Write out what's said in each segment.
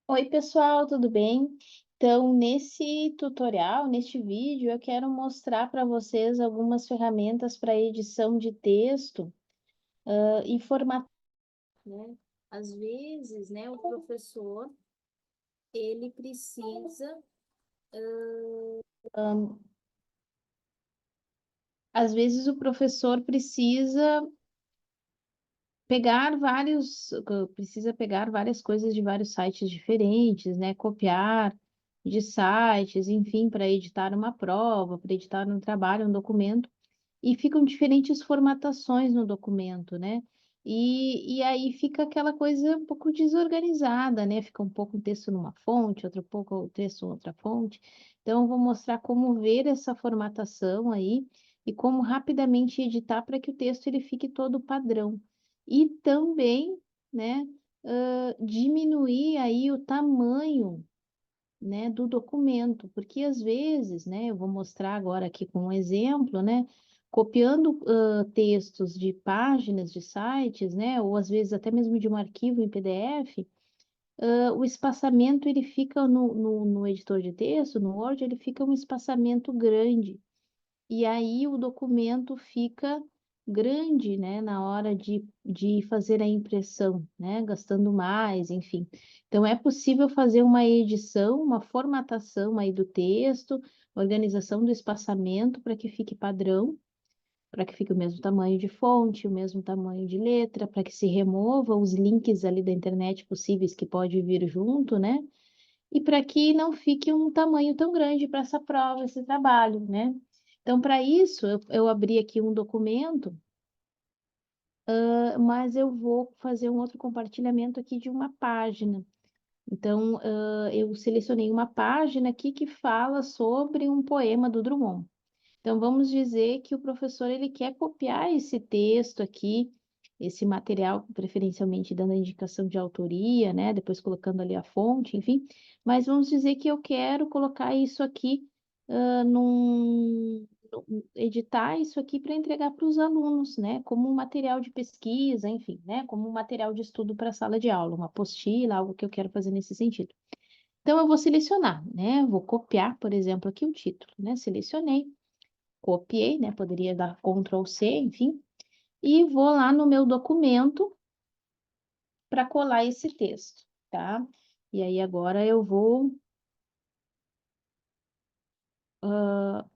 Oi, pessoal, tudo bem? Então, nesse tutorial, neste vídeo, eu quero mostrar para vocês algumas ferramentas para edição de texto, e formatar, né? Às vezes, né, o professor, ele precisa, às vezes o professor precisa pegar várias coisas de vários sites diferentes, né? Copiar de sites, enfim, para editar uma prova, para editar um trabalho, um documento. E ficam diferentes formatações no documento, né? E aí fica aquela coisa um pouco desorganizada, né? Fica um pouco o texto numa fonte, outro pouco o texto em outra fonte. Então, eu vou mostrar como ver essa formatação aí e como rapidamente editar para que o texto ele fique todo padrão. E também, né, diminuir aí o tamanho, né, do documento, porque às vezes, né, eu vou mostrar agora aqui com um exemplo, né, copiando textos de páginas de sites, né, ou às vezes até mesmo de um arquivo em PDF, o espaçamento ele fica no editor de texto, no Word, ele fica um espaçamento grande. E aí o documento fica grande, né, na hora de fazer a impressão, né, gastando mais, enfim. Então, é possível fazer uma edição, uma formatação aí do texto, organização do espaçamento para que fique padrão, para que fique o mesmo tamanho de fonte, o mesmo tamanho de letra, para que se remova os links ali da internet possíveis que pode vir junto, né? E para que não fique um tamanho tão grande para essa prova, esse trabalho, né? Então, para isso, eu abri aqui um documento, mas eu vou fazer um outro compartilhamento aqui de uma página. Então, eu selecionei uma página aqui que fala sobre um poema do Drummond. Então, vamos dizer que o professor ele quer copiar esse texto aqui, esse material, preferencialmente dando a indicação de autoria, né? Depois colocando ali a fonte, enfim. Mas vamos dizer que eu quero colocar isso aqui, editar isso aqui para entregar para os alunos, né? Como um material de pesquisa, enfim, né? Como um material de estudo para a sala de aula, uma apostila, algo que eu quero fazer nesse sentido. Então, eu vou selecionar, né? Vou copiar, por exemplo, aqui o título, né? Selecionei, copiei, né? Poderia dar Ctrl C, enfim, e vou lá no meu documento para colar esse texto, tá? E aí agora eu vou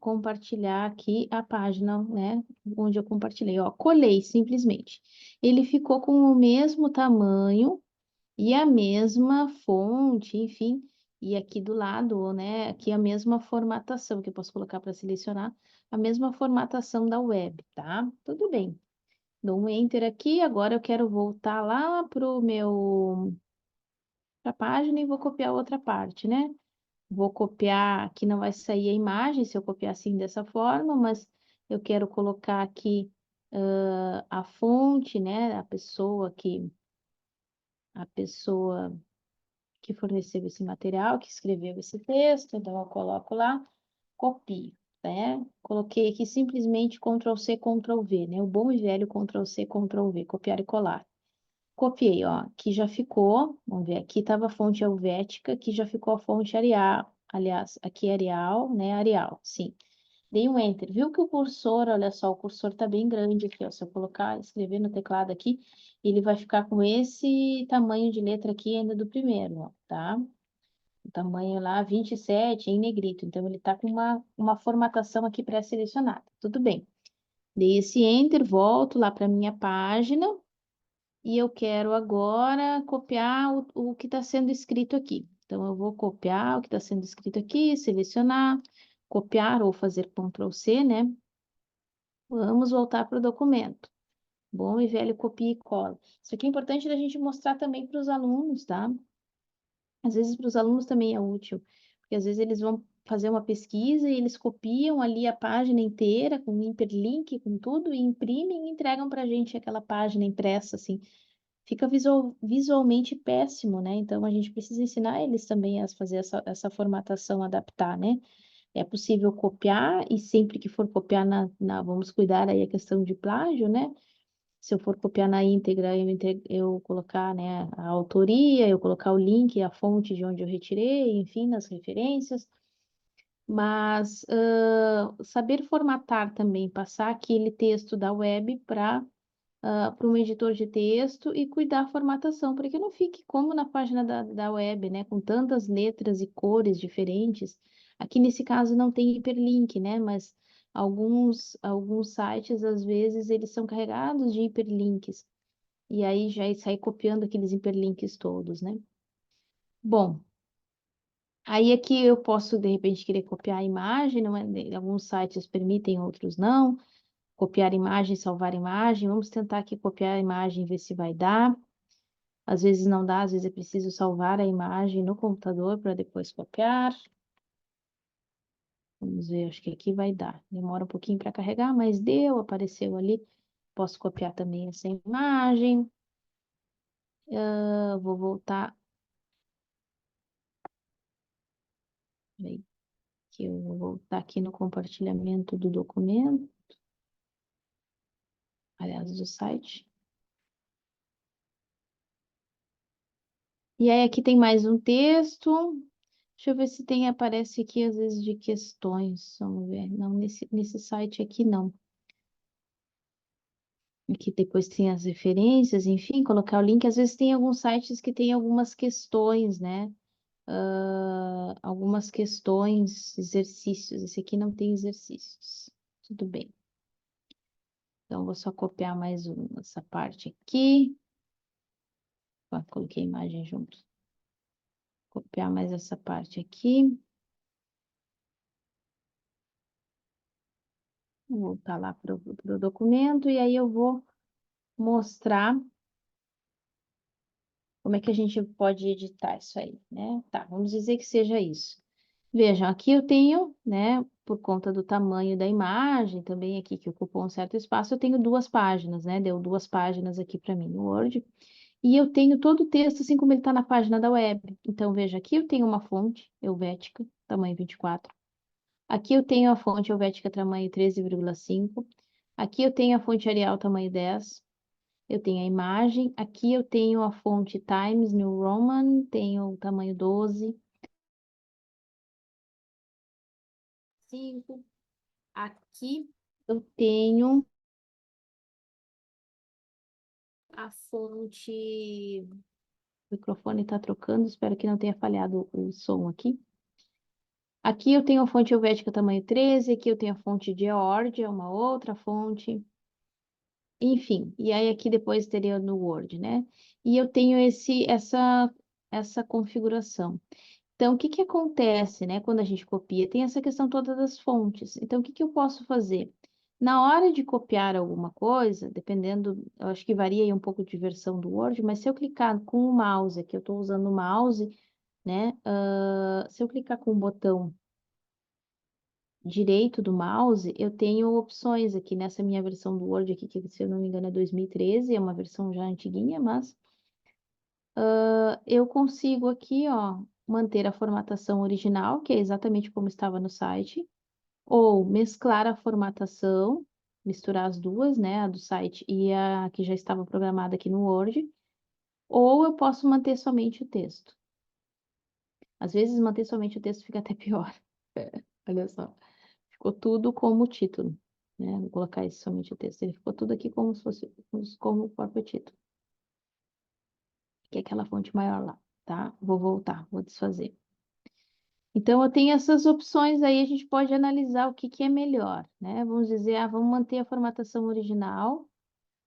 compartilhar aqui a página, né? Onde eu compartilhei, ó, colei simplesmente. Ele ficou com o mesmo tamanho e a mesma fonte, enfim, e aqui do lado, né? Aqui a mesma formatação que eu posso colocar para selecionar, a mesma formatação da web, tá? Tudo bem. Dou um enter aqui, agora eu quero voltar lá pra página e vou copiar outra parte, né? Vou copiar, aqui não vai sair a imagem se eu copiar assim dessa forma, mas eu quero colocar aqui a fonte, né? A pessoa que forneceu esse material, que escreveu esse texto, então eu coloco lá, copio, né? Coloquei aqui simplesmente Ctrl C, Ctrl V, né? O bom e velho Ctrl C, Ctrl V, copiar e colar. Copiei, ó, aqui já ficou, vamos ver, aqui estava a fonte helvética, aqui já ficou a fonte Arial, aliás, aqui é Arial, né, Arial, sim. Dei um Enter, viu que o cursor, olha só, o cursor tá bem grande aqui, ó, se eu colocar, escrever no teclado aqui, ele vai ficar com esse tamanho de letra aqui ainda do primeiro, ó, tá? O tamanho lá, 27 em negrito, então ele tá com uma formatação aqui pré-selecionada, tudo bem. Dei esse Enter, volto lá para minha página, e eu quero agora copiar o que está sendo escrito aqui. Então, eu vou copiar o que está sendo escrito aqui, selecionar, copiar ou fazer Ctrl C, né? Vamos voltar para o documento. Bom e velho copia e cola. Isso aqui é importante da gente mostrar também para os alunos, tá? Às vezes para os alunos também é útil, porque às vezes eles vão fazer uma pesquisa e eles copiam ali a página inteira com hiperlink, com tudo, e imprimem e entregam para a gente aquela página impressa, assim. Fica visualmente péssimo, né? Então a gente precisa ensinar eles também a fazer essa formatação, adaptar, né? É possível copiar e sempre que for copiar vamos cuidar aí a questão de plágio, né? Se eu for copiar na íntegra, eu colocar, né, a autoria, eu colocar o link, a fonte de onde eu retirei, enfim, nas referências. Mas saber formatar também, passar aquele texto da web para um editor de texto e cuidar da formatação, para que não fique como na página da web, né, com tantas letras e cores diferentes. Aqui nesse caso não tem hiperlink, né, mas alguns sites, às vezes, eles são carregados de hiperlinks, e aí já sai copiando aqueles hiperlinks todos, né? Bom, aí aqui eu posso, de repente, querer copiar a imagem, não é? Alguns sites permitem, outros não. Copiar imagem, salvar imagem. Vamos tentar aqui copiar a imagem e ver se vai dar. Às vezes não dá, às vezes é preciso salvar a imagem no computador para depois copiar. Vamos ver, acho que aqui vai dar. Demora um pouquinho para carregar, mas deu, apareceu ali. Posso copiar também essa imagem. Vou voltar. Peraí, que eu vou voltar aqui no compartilhamento do documento, aliás, do site. E aí aqui tem mais um texto. Deixa eu ver se tem, aparece aqui às vezes de questões. Vamos ver. Não, nesse site aqui não. Aqui depois tem as referências, enfim, colocar o link. Às vezes tem alguns sites que tem algumas questões, né? Algumas questões, exercícios. Esse aqui não tem exercícios. Tudo bem. Então, vou só copiar mais essa parte aqui. Coloquei a imagem junto. Copiar mais essa parte aqui. Vou voltar lá para o documento e aí eu vou mostrar como é que a gente pode editar isso aí, né? Tá, vamos dizer que seja isso. Vejam, aqui eu tenho, né, por conta do tamanho da imagem, também aqui que ocupou um certo espaço, eu tenho duas páginas, né? Deu duas páginas aqui para mim no Word. E eu tenho todo o texto assim como ele está na página da web. Então, veja, aqui eu tenho uma fonte Helvética, tamanho 24. Aqui eu tenho a fonte Helvética, tamanho 13,5. Aqui eu tenho a fonte Arial, tamanho 10. Eu tenho a imagem. Aqui eu tenho a fonte Times New Roman, tenho o tamanho 12. 5. Aqui eu tenho a fonte. O microfone está trocando, espero que não tenha falhado o som aqui. Aqui eu tenho a fonte Helvética tamanho 13, aqui eu tenho a fonte Geórgia, uma outra fonte. Enfim, e aí aqui depois teria no Word, né? E eu tenho essa configuração. Então, o que que acontece, né, quando a gente copia? Tem essa questão toda das fontes. Então, o que que eu posso fazer? Na hora de copiar alguma coisa, dependendo, eu acho que varia aí um pouco de versão do Word, mas se eu clicar com o mouse, aqui eu estou usando o mouse, né? Se eu clicar com o botão direito do mouse, eu tenho opções aqui nessa minha versão do Word aqui, que se eu não me engano é 2013, é uma versão já antiguinha, mas eu consigo aqui, ó, manter a formatação original, que é exatamente como estava no site, ou mesclar a formatação, misturar as duas, né, a do site e a que já estava programada aqui no Word, ou eu posso manter somente o texto. Às vezes manter somente o texto fica até pior. Olha só, ficou tudo como título, né? Vou colocar esse somente o texto. Ele ficou tudo aqui como se fosse como o próprio título, que é aquela fonte maior lá, tá? Vou voltar, vou desfazer. Então, eu tenho essas opções aí, a gente pode analisar o que que é melhor, né? Vamos dizer, vamos manter a formatação original,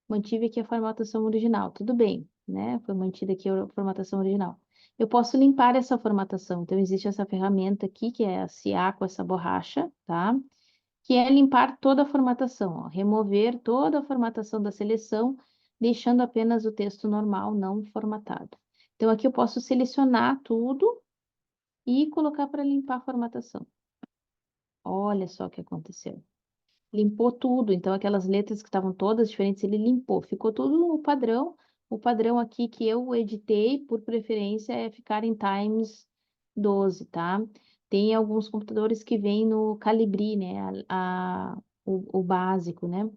mantive aqui a formatação original, tudo bem, né? Foi mantida aqui a formatação original. Eu posso limpar essa formatação, então existe essa ferramenta aqui, que é a CA com essa borracha, tá? Que é limpar toda a formatação, ó, remover toda a formatação da seleção, deixando apenas o texto normal, não formatado. Então, aqui eu posso selecionar tudo e colocar para limpar a formatação. Olha só o que aconteceu. Limpou tudo, então aquelas letras que estavam todas diferentes, ele limpou. Ficou tudo no padrão. O padrão aqui que eu editei, por preferência, é ficar em Times 12, tá? Tem alguns computadores que vêm no Calibri, né? O básico, né?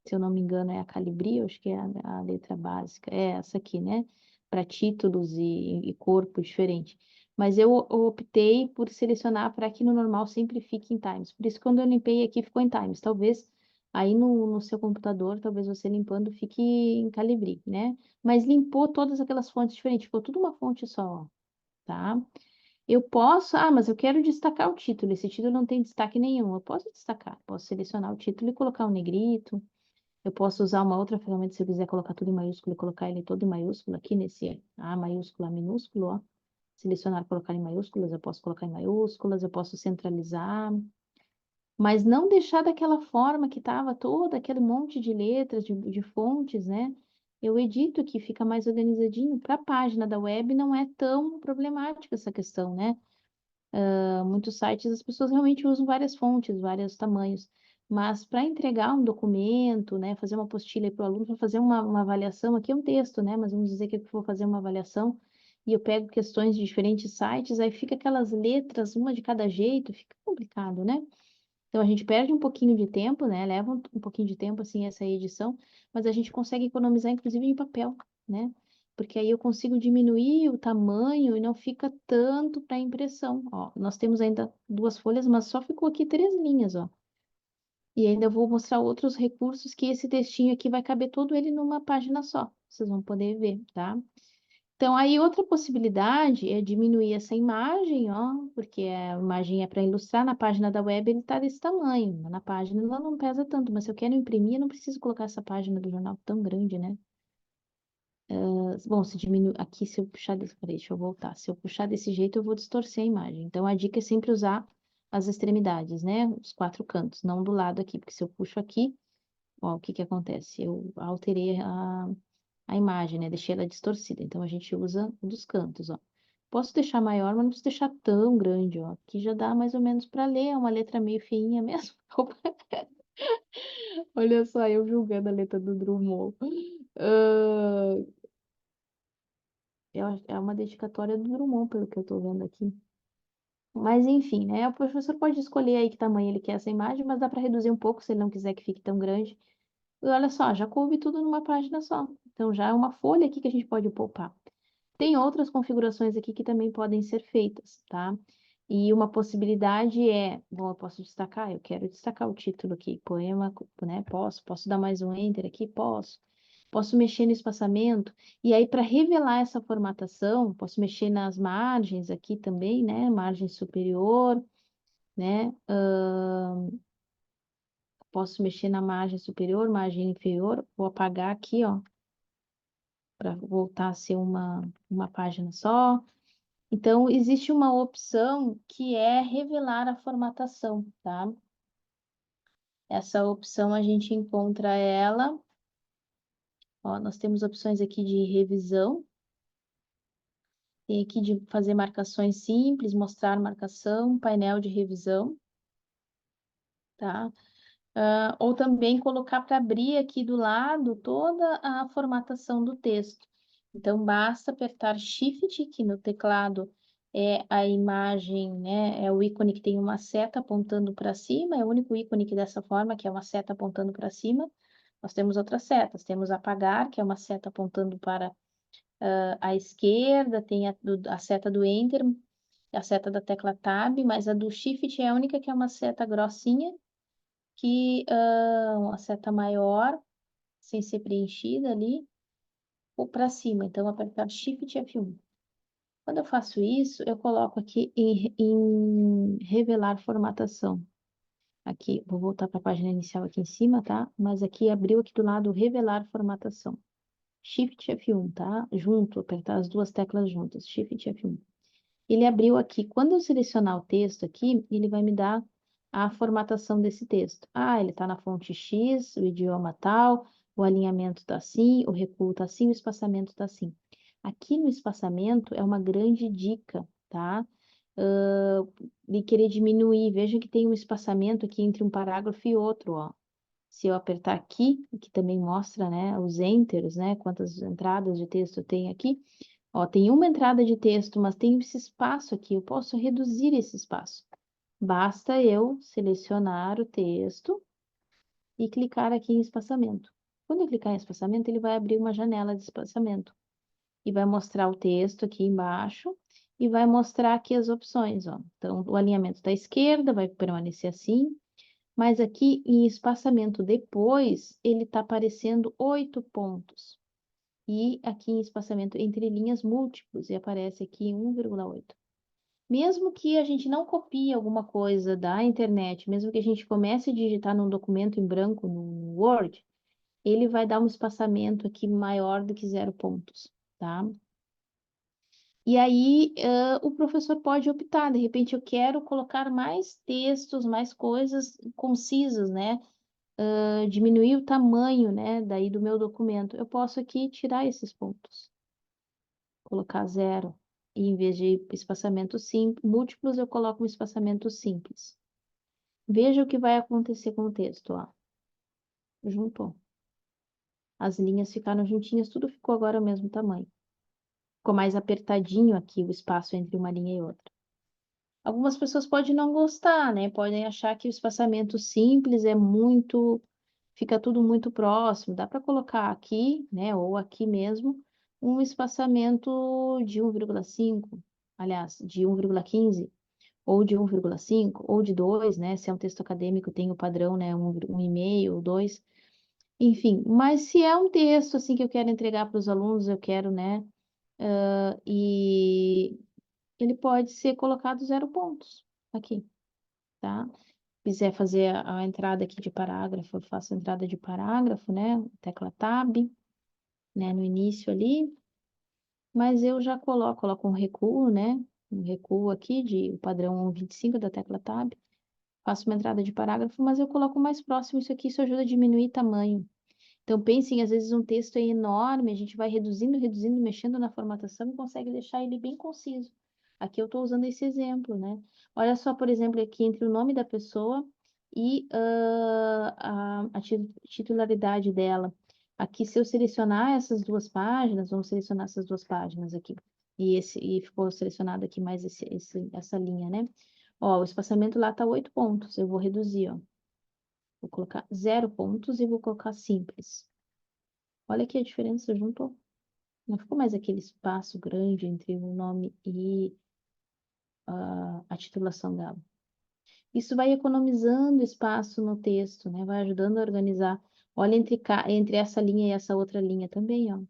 se eu não me engano, é a Calibri, eu acho que é a letra básica, é essa aqui, né? Para títulos e corpo diferente. Mas eu optei por selecionar para que no normal sempre fique em Times. Por isso, quando eu limpei aqui, ficou em Times. Talvez aí no seu computador, talvez você limpando, fique em Calibri, né? Mas limpou todas aquelas fontes diferentes, ficou tudo uma fonte só, ó, tá? Eu posso, mas eu quero destacar o título. Esse título não tem destaque nenhum. Eu posso destacar, posso selecionar o título e colocar um negrito. Eu posso usar uma outra ferramenta se eu quiser colocar tudo em maiúsculo e colocar ele todo em maiúsculo aqui nesse A maiúsculo, A minúsculo, ó. Selecionar, colocar em maiúsculas, eu posso colocar em maiúsculas, eu posso centralizar, mas não deixar daquela forma que estava todo aquele monte de letras, de fontes, né? Eu edito aqui, fica mais organizadinho. Para a página da web não é tão problemática essa questão, né? Muitos sites as pessoas realmente usam várias fontes, vários tamanhos, mas para entregar um documento, né, fazer uma apostila para o aluno, para fazer uma avaliação, aqui é um texto, né, mas vamos dizer que eu vou fazer uma avaliação e eu pego questões de diferentes sites, aí fica aquelas letras, uma de cada jeito, fica complicado, né? Então a gente perde um pouquinho de tempo, né? Leva um pouquinho de tempo assim essa edição, mas a gente consegue economizar inclusive em papel, né? Porque aí eu consigo diminuir o tamanho e não fica tanto para impressão. Ó, nós temos ainda duas folhas, mas só ficou aqui 3 linhas, ó. E ainda vou mostrar outros recursos que esse textinho aqui vai caber todo ele numa página só. Vocês vão poder ver, tá? Então, aí outra possibilidade é diminuir essa imagem, ó, porque a imagem é para ilustrar na página da web, ele está desse tamanho. Na página ela não pesa tanto, mas se eu quero imprimir, eu não preciso colocar essa página do jornal tão grande, né? Bom, se diminui aqui, se eu puxar desse, peraí, deixa eu voltar. Se eu puxar desse jeito, eu vou distorcer a imagem. Então, a dica é sempre usar as extremidades, né? Os 4 cantos, não do lado aqui, porque se eu puxo aqui, ó, o que que acontece? Eu alterei a imagem, né? Deixei ela distorcida. Então, a gente usa o dos cantos, ó. Posso deixar maior, mas não preciso deixar tão grande, ó. Aqui já dá mais ou menos para ler, é uma letra meio feinha mesmo. Olha só, eu julgando a letra do Drummond. Ah, é uma dedicatória do Drummond, pelo que eu tô vendo aqui. Mas enfim, né? O professor pode escolher aí que tamanho ele quer essa imagem, mas dá para reduzir um pouco se ele não quiser que fique tão grande. E olha só, já coube tudo numa página só. Então já é uma folha aqui que a gente pode poupar. Tem outras configurações aqui que também podem ser feitas, tá? E uma possibilidade é, bom, eu posso destacar, eu quero destacar o título aqui, poema, né? Posso dar mais um enter aqui? Posso. Posso mexer no espaçamento, e aí para revelar essa formatação, posso mexer nas margens aqui também, né? Margem superior, né? Posso mexer na margem superior, margem inferior, vou apagar aqui, ó, para voltar a ser uma página só. Então, existe uma opção que é revelar a formatação, tá? Essa opção a gente encontra ela, ó, nós temos opções aqui de revisão, tem aqui de fazer marcações simples, mostrar marcação, painel de revisão, tá? Ou também colocar para abrir aqui do lado toda a formatação do texto. Então, basta apertar Shift, que no teclado é a imagem, né? É o ícone que tem uma seta apontando para cima, é o único ícone que dessa forma, que é uma seta apontando para cima. Nós temos outras setas, temos apagar, que é uma seta apontando para a esquerda, tem a seta do Enter, a seta da tecla Tab, mas a do Shift é a única que é uma seta grossinha, que uma seta maior, sem ser preenchida ali, ou para cima. Então, apertar Shift F1. Quando eu faço isso, eu coloco aqui em revelar formatação. Aqui, vou voltar para a página inicial aqui em cima, tá? Mas aqui abriu aqui do lado revelar formatação. Shift F1, tá? Junto, apertar as duas teclas juntas. Shift F1. Ele abriu aqui. Quando eu selecionar o texto aqui, ele vai me dar a formatação desse texto. Ele está na fonte X, o idioma tal, o alinhamento está assim, o recuo está assim, o espaçamento está assim. Aqui no espaçamento é uma grande dica, tá? De querer diminuir. Veja que tem um espaçamento aqui entre um parágrafo e outro, ó. Se eu apertar aqui, que também mostra, né, os enters, né, quantas entradas de texto tem aqui, ó, tem uma entrada de texto, mas tem esse espaço aqui, eu posso reduzir esse espaço. Basta eu selecionar o texto e clicar aqui em espaçamento. Quando eu clicar em espaçamento, ele vai abrir uma janela de espaçamento e vai mostrar o texto aqui embaixo e vai mostrar aqui as opções, ó. Então, o alinhamento da esquerda vai permanecer assim, mas aqui em espaçamento depois, ele está aparecendo 8 pontos. E aqui em espaçamento entre linhas múltiplos, e aparece aqui 1,8. Mesmo que a gente não copie alguma coisa da internet, mesmo que a gente comece a digitar num documento em branco no Word, ele vai dar um espaçamento aqui maior do que 0 pontos, tá? E aí, o professor pode optar, de repente eu quero colocar mais textos, mais coisas concisas, né? Diminuir o tamanho, né, daí do meu documento. Eu posso aqui tirar esses pontos, colocar 0. E em vez de espaçamento múltiplos, eu coloco um espaçamento simples. Veja o que vai acontecer com o texto, ó. Juntou. As linhas ficaram juntinhas, tudo ficou agora o mesmo tamanho. Ficou mais apertadinho aqui o espaço entre uma linha e outra. Algumas pessoas podem não gostar, né? Podem achar que o espaçamento simples é muito, fica tudo muito próximo. Dá para colocar aqui, né? Ou aqui mesmo, um espaçamento de 1,5, aliás, de 1,15, ou de 1,5, ou de 2, né? Se é um texto acadêmico, tem o padrão, né? 1,5 ou 2. Enfim, mas se é um texto assim que eu quero entregar para os alunos, eu quero, né? E ele pode ser colocado 0 pontos aqui, tá? Quiser fazer a entrada aqui de parágrafo, eu faço a entrada de parágrafo, né? Tecla Tab, né? No início ali, mas eu já coloco um recuo, né? Um recuo aqui de o padrão 1,25 da tecla Tab. Faço uma entrada de parágrafo, mas eu coloco mais próximo isso aqui, isso ajuda a diminuir tamanho. Então, pensem, às vezes um texto é enorme, a gente vai reduzindo, reduzindo, mexendo na formatação e consegue deixar ele bem conciso. Aqui eu estou usando esse exemplo, né? Olha só, por exemplo, aqui entre o nome da pessoa e titularidade dela. Aqui, se eu selecionar essas duas páginas, vamos selecionar essas duas páginas aqui. E ficou selecionado aqui mais essa linha, né? Ó, o espaçamento lá está 8 pontos. Eu vou reduzir, ó. Vou colocar 0 pontos e vou colocar simples. Olha aqui a diferença, juntou. Não ficou mais aquele espaço grande entre o nome e a titulação dela. Isso vai economizando espaço no texto, né? Vai ajudando a organizar. Olha entre essa linha e essa outra linha também, ó.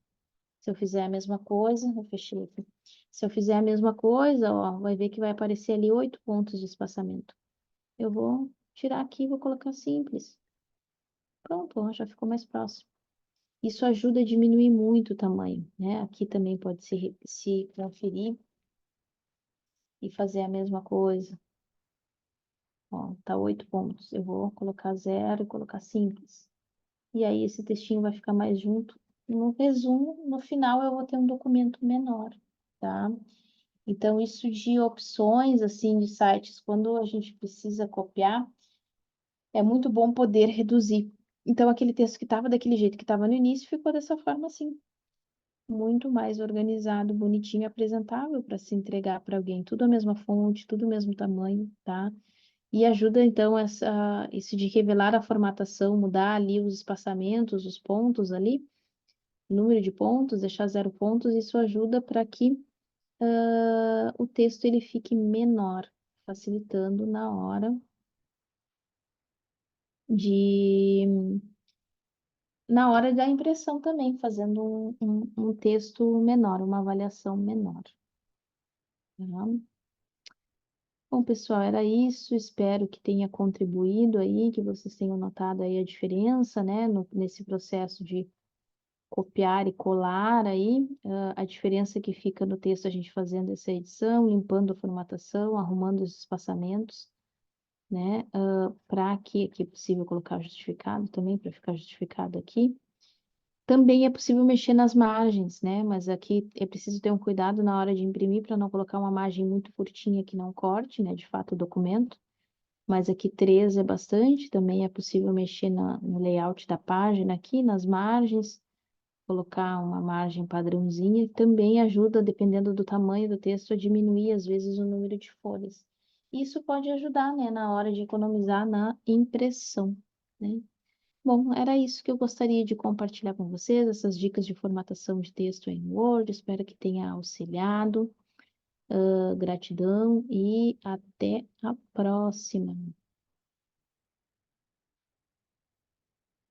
Se eu fizer a mesma coisa, eu fechei aqui. Se eu fizer a mesma coisa, ó, vai ver que vai aparecer ali 8 pontos de espaçamento. Eu vou tirar aqui e vou colocar simples. Pronto, ó, já ficou mais próximo. Isso ajuda a diminuir muito o tamanho, né? Aqui também pode se conferir e fazer a mesma coisa. Ó, tá 8 pontos. Eu vou colocar 0 e colocar simples. E aí esse textinho vai ficar mais junto. No resumo, no final eu vou ter um documento menor, tá? Então, isso de opções, assim, de sites, quando a gente precisa copiar, é muito bom poder reduzir. Então, aquele texto que estava daquele jeito que estava no início, ficou dessa forma assim, muito mais organizado, bonitinho, apresentável para se entregar para alguém. Tudo a mesma fonte, tudo o mesmo tamanho, tá? E ajuda, então, isso de revelar a formatação, mudar ali os espaçamentos, os pontos ali, número de pontos, deixar 0 pontos, isso ajuda para que o texto ele fique menor, facilitando de na hora da impressão também, fazendo um texto menor, uma avaliação menor. Tá? Bom, pessoal, era isso. Espero que tenha contribuído aí, que vocês tenham notado aí a diferença, né, nesse processo de copiar e colar aí, a diferença que fica no texto a gente fazendo essa edição, limpando a formatação, arrumando os espaçamentos, né, para que aqui é possível colocar justificado também, para ficar justificado aqui. Também é possível mexer nas margens, né? Mas aqui é preciso ter um cuidado na hora de imprimir para não colocar uma margem muito curtinha que não corte, né? De fato, o documento. Mas aqui 3 é bastante. Também é possível mexer no layout da página aqui, nas margens, colocar uma margem padrãozinha. Também ajuda, dependendo do tamanho do texto, a diminuir, às vezes, o número de folhas. Isso pode ajudar, né? Na hora de economizar na impressão, né? Bom, era isso que eu gostaria de compartilhar com vocês, essas dicas de formatação de texto em Word. Espero que tenha auxiliado. Gratidão e até a próxima.